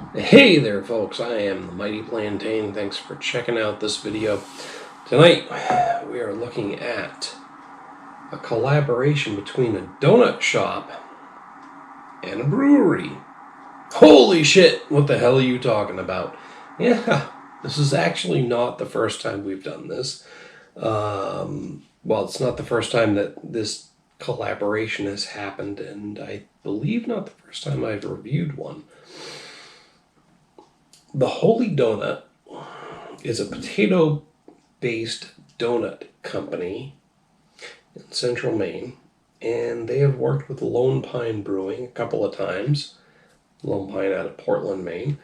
Hey there folks, I am the Mighty Plantain. Thanks for checking out this video. Tonight we are looking at a collaboration between a donut shop and a brewery. Holy shit, what the hell are you talking about? Yeah, this is actually not the first time we've done this. Well, it's not the first time that this collaboration has happened, and I believe not the first time I've reviewed one. The Holy Donut is a potato-based donut company in central Maine, and they have worked with Lone Pine Brewing a couple of times, Lone Pine out of Portland, Maine,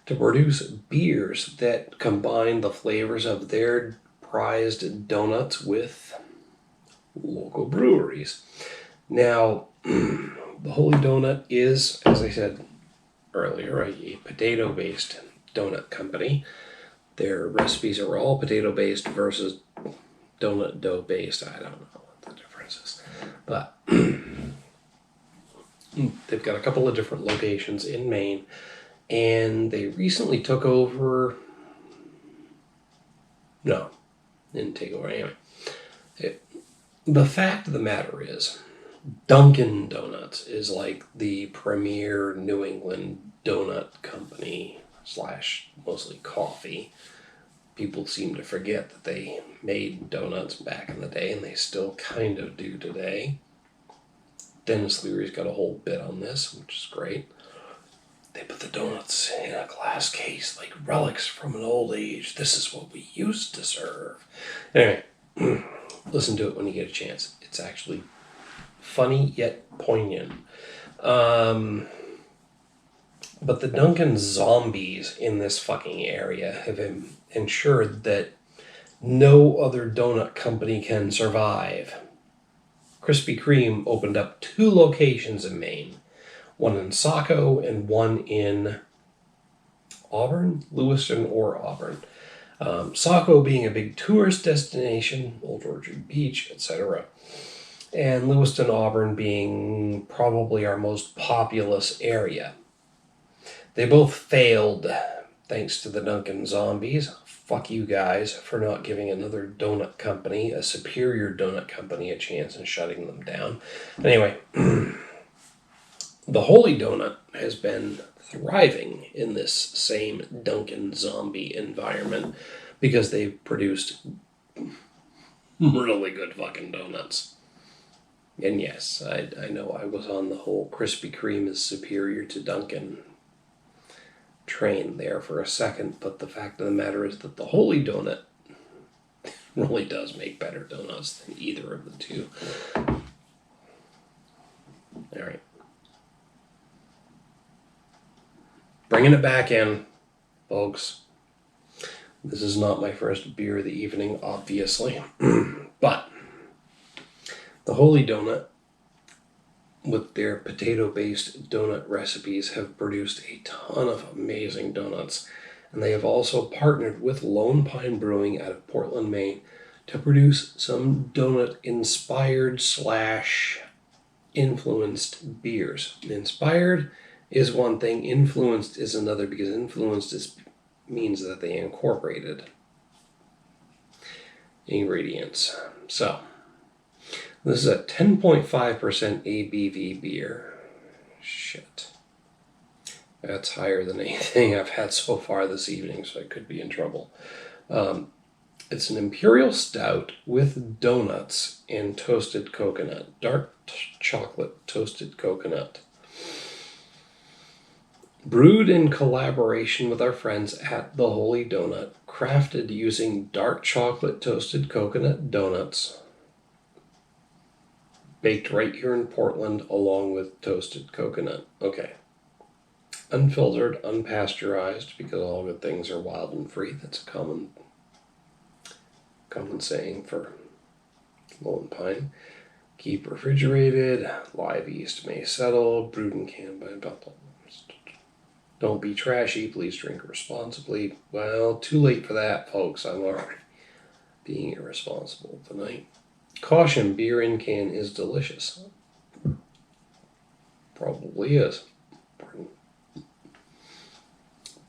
to produce beers that combine the flavors of their prized donuts with local breweries. Now, the Holy Donut is, as I said earlier, a potato-based donut company. Their recipes are all potato-based versus donut dough-based. I don't know what the difference is. But they've got a couple of different locations in Maine, and they recently took over... No, didn't take over anyway. The fact of the matter is, Dunkin' Donuts is like the premier New England donut company / mostly coffee. People seem to forget that they made donuts back in the day, and they still kind of do today. Dennis Leary's got a whole bit on this, which is great. They put the donuts in a glass case like relics from an old age. This is what we used to serve. Anyway, listen to it when you get a chance. It's actually funny yet poignant. But the Dunkin' zombies in this fucking area have ensured that no other donut company can survive. Krispy Kreme opened up 2 locations in Maine, one in Saco and one in Auburn, Lewiston or Auburn. Saco being a big tourist destination, Old Orchard Beach, etc., and Lewiston, Auburn being probably our most populous area. They both failed thanks to the Dunkin' zombies. Fuck you guys for not giving another donut company, a superior donut company, a chance and shutting them down. Anyway, the Holy Donut has been thriving in this same Dunkin' zombie environment because they've produced really good fucking donuts. And yes, I know I was on the whole Krispy Kreme is superior to Dunkin' train there for a second, but the fact of the matter is that the Holy Donut really does make better donuts than either of the two. Alright. Bringing it back in, folks. This is not my first beer of the evening, obviously. But the Holy Donut, with their potato-based donut recipes, have produced a ton of amazing donuts. And they have also partnered with Lone Pine Brewing out of Portland, Maine, to produce some donut-inspired / influenced beers. Inspired is one thing, influenced is another, because influenced means that they incorporated ingredients. So, this is a 10.5% ABV beer. Shit. That's higher than anything I've had so far this evening, so I could be in trouble. It's an imperial stout with donuts and toasted coconut. Dark chocolate toasted coconut. Brewed in collaboration with our friends at the Holy Donut. Crafted using dark chocolate toasted coconut donuts. Baked right here in Portland along with toasted coconut. Okay. Unfiltered, unpasteurized, because all good things are wild and free. That's a common saying for Lone Pine. Keep refrigerated. Live yeast may settle. Brewed and canned by bottle. Don't be trashy. Please drink responsibly. Well, too late for that, folks. I'm already being irresponsible tonight. Caution, beer in can is delicious. Probably is.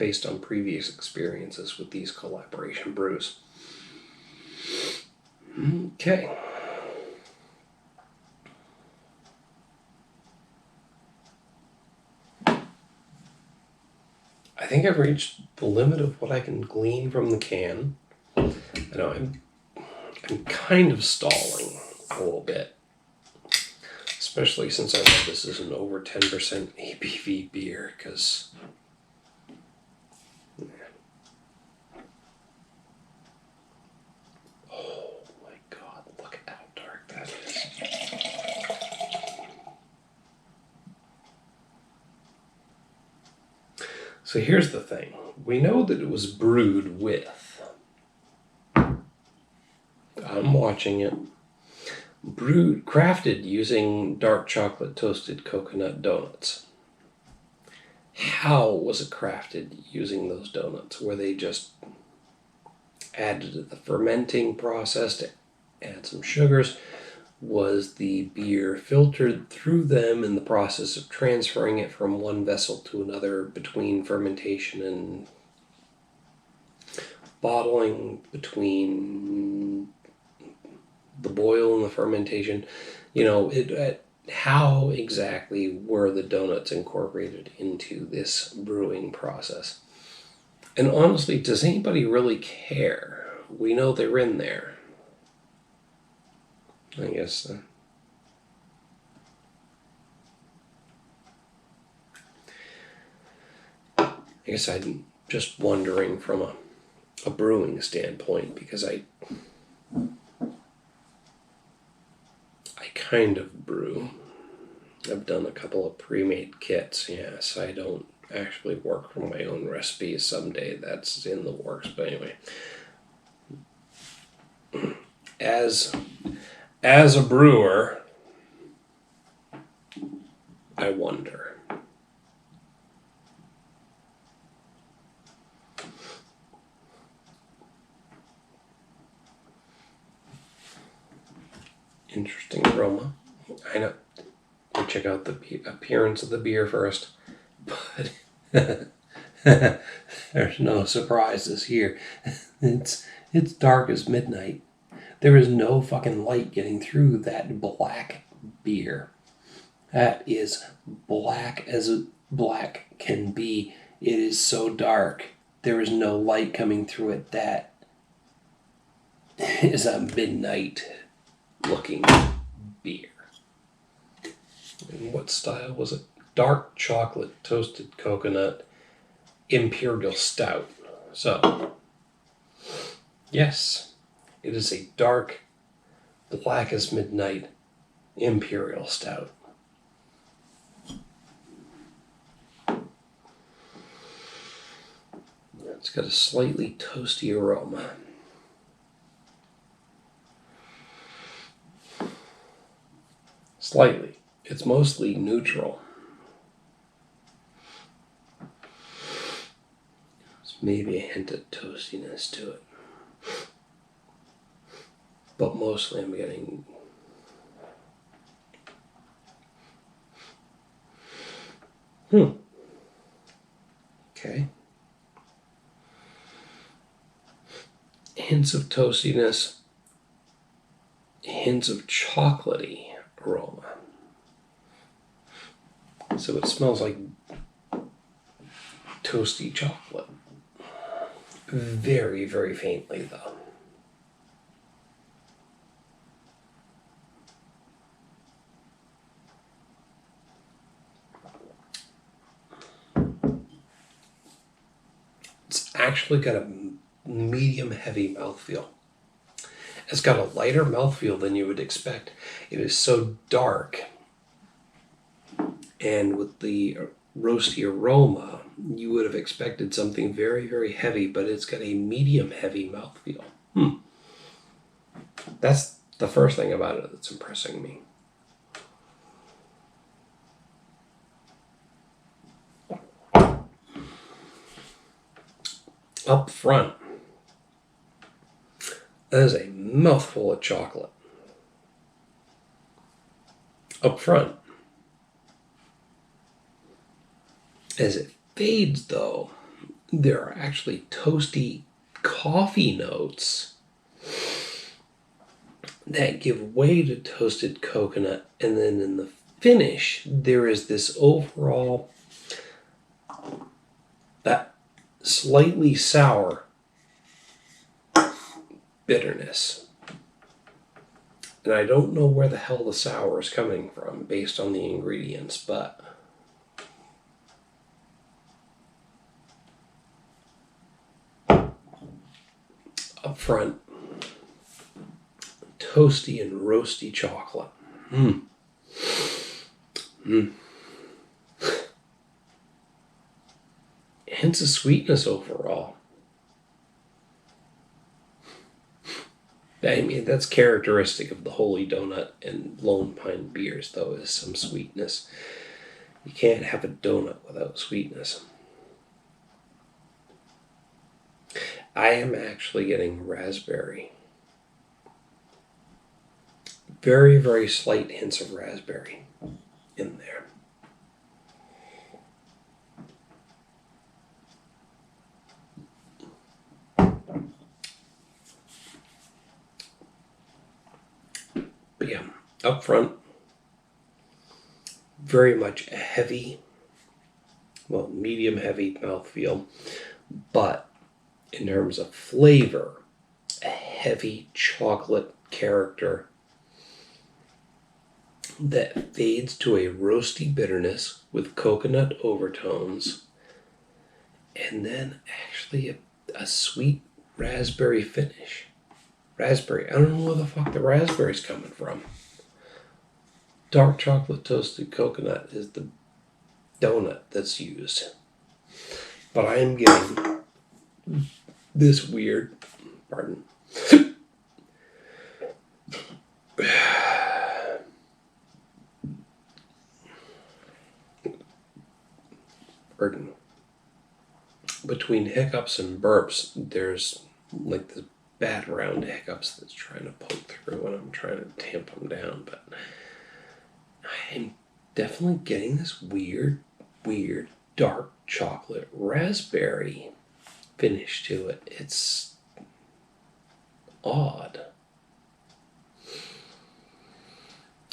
based on previous experiences with these collaboration brews. Okay. I think I've reached the limit of what I can glean from the can. I know I'm kind of stalling a little bit, especially since I know this is an over 10% ABV beer, because oh my god, look at how dark that is. So here's the thing. We know that it was brewed with. I'm watching it. Crafted using dark chocolate toasted coconut donuts. How was it crafted using those donuts? Were they just added to the fermenting process to add some sugars? Was the beer filtered through them in the process of transferring it from one vessel to another between fermentation and bottling, between the boil and the fermentation? You know, how exactly were the donuts incorporated into this brewing process? And honestly, does anybody really care? We know they're in there. I guess I'm just wondering from a brewing standpoint, because I kind of brew. I've done a couple of pre-made kits. Yes, I don't actually work from my own recipes. Someday that's in the works. But anyway, as a brewer, I wonder. Interesting aroma. I know. We check out the appearance of the beer first, but there's no surprises here. It's dark as midnight. There is no fucking light getting through that black beer. That is black as black can be. It is so dark. There is no light coming through it. That is a midnight looking beer. And what style was it? Dark chocolate toasted coconut imperial stout. So, yes, it is a dark, black as midnight imperial stout. It's got a slightly toasty aroma. Slightly. It's mostly neutral. There's maybe a hint of toastiness to it. But mostly I'm getting okay. Hints of toastiness, hints of chocolatey aroma. So it smells like toasty chocolate. Very, very faintly, though. It's actually got a medium heavy mouthfeel. It's got a lighter mouthfeel than you would expect. It is so dark, and with the roasty aroma, you would have expected something very, very heavy, but it's got a medium heavy mouthfeel. That's the first thing about it that's impressing me. Up front, that is a mouthful of chocolate. Up front. As it fades, though, there are actually toasty coffee notes that give way to toasted coconut, and then in the finish there is this overall that slightly sour bitterness. And I don't know where the hell the sour is coming from based on the ingredients, but up front, toasty and roasty chocolate. Hints of sweetness overall. I mean, that's characteristic of the Holy Donut and Lone Pine beers, though, is some sweetness. You can't have a donut without sweetness. I am actually getting raspberry. Very, very slight hints of raspberry in there. But yeah, up front, very much a heavy, well, medium heavy mouthfeel, but in terms of flavor, a heavy chocolate character that fades to a roasty bitterness with coconut overtones, and then actually a sweet raspberry finish. Raspberry, I don't know where the fuck the raspberry's coming from. Dark chocolate toasted coconut is the donut that's used. But I am getting this weird, pardon, between hiccups and burps, there's like this bad round hiccups that's trying to poke through and I'm trying to tamp them down, but I'm definitely getting this weird dark chocolate raspberry finish to it. It's odd.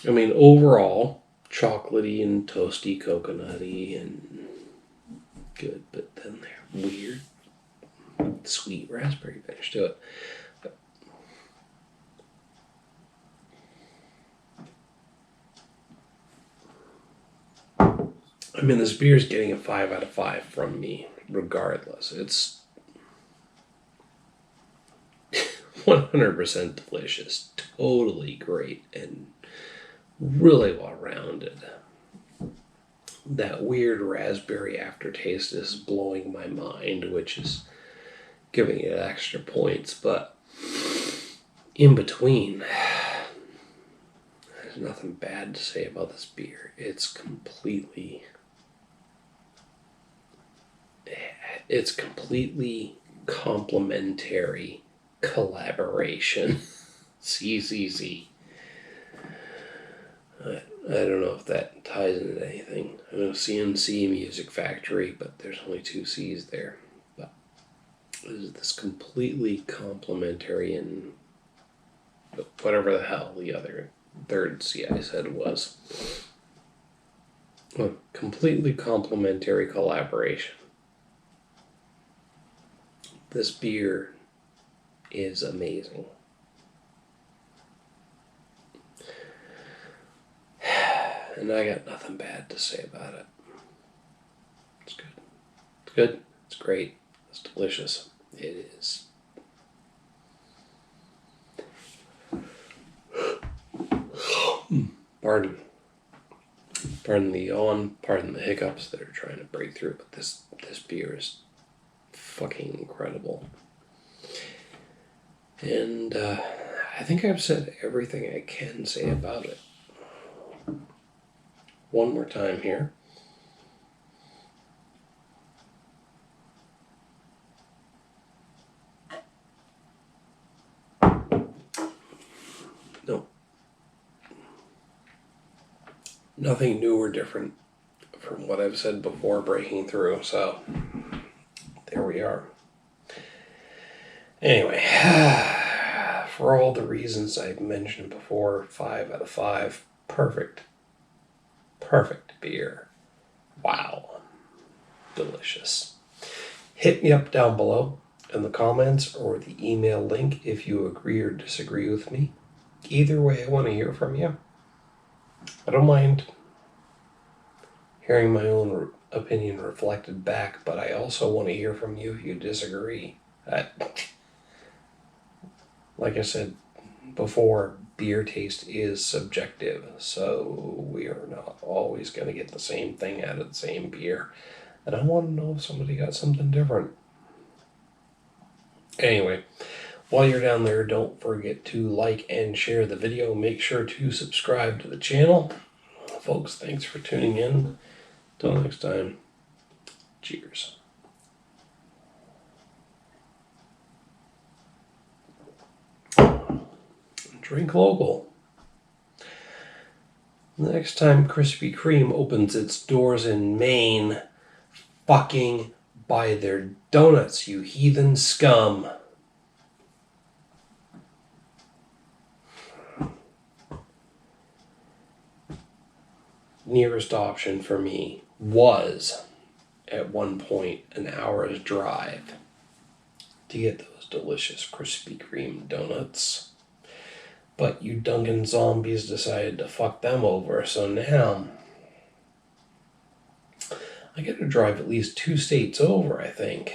I mean, overall, chocolatey and toasty, coconutty and good, but then they're weird, sweet raspberry finish to it. I mean, this beer is getting a 5 out of 5 from me, regardless. It's 100% delicious, totally great, and really well-rounded. That weird raspberry aftertaste is blowing my mind, which is giving it extra points, but in between, there's nothing bad to say about this beer. It's completely complementary collaboration. CCC. I don't know if that ties into anything. I know CNC Music Factory, but there's only 2 C's there. But this completely complementary and whatever the hell the other third C I said was. A completely complementary collaboration. This beer is amazing. And I got nothing bad to say about it. It's good. It's good. It's great. It's delicious. It is. Pardon the yawn, pardon the hiccups that are trying to break through, but this beer is fucking incredible. And I think I've said everything I can say about it. One more time here. No. Nothing new or different from what I've said before breaking through, so there we we are. Anyway, for all the reasons I've mentioned before, 5 out of 5. Perfect. Perfect beer. Wow. Delicious. Hit me up down below in the comments or the email link if you agree or disagree with me. Either way, I want to hear from you. I don't mind hearing my own opinion reflected back, but I also want to hear from you if you disagree. Like I said before, beer taste is subjective, so we are not always going to get the same thing out of the same beer. And I want to know if somebody got something different. Anyway, while you're down there, don't forget to like and share the video. Make sure to subscribe to the channel. Folks, thanks for tuning in. Till next time, cheers. Drink local. Next time Krispy Kreme opens its doors in Maine, fucking buy their donuts, you heathen scum. Nearest option for me was, at one point, an hour's drive to get those delicious Krispy Kreme donuts. But you Dunkin' zombies decided to fuck them over, so now I gotta drive at least 2 states over, I think.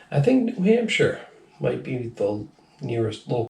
I think New Hampshire might be the nearest local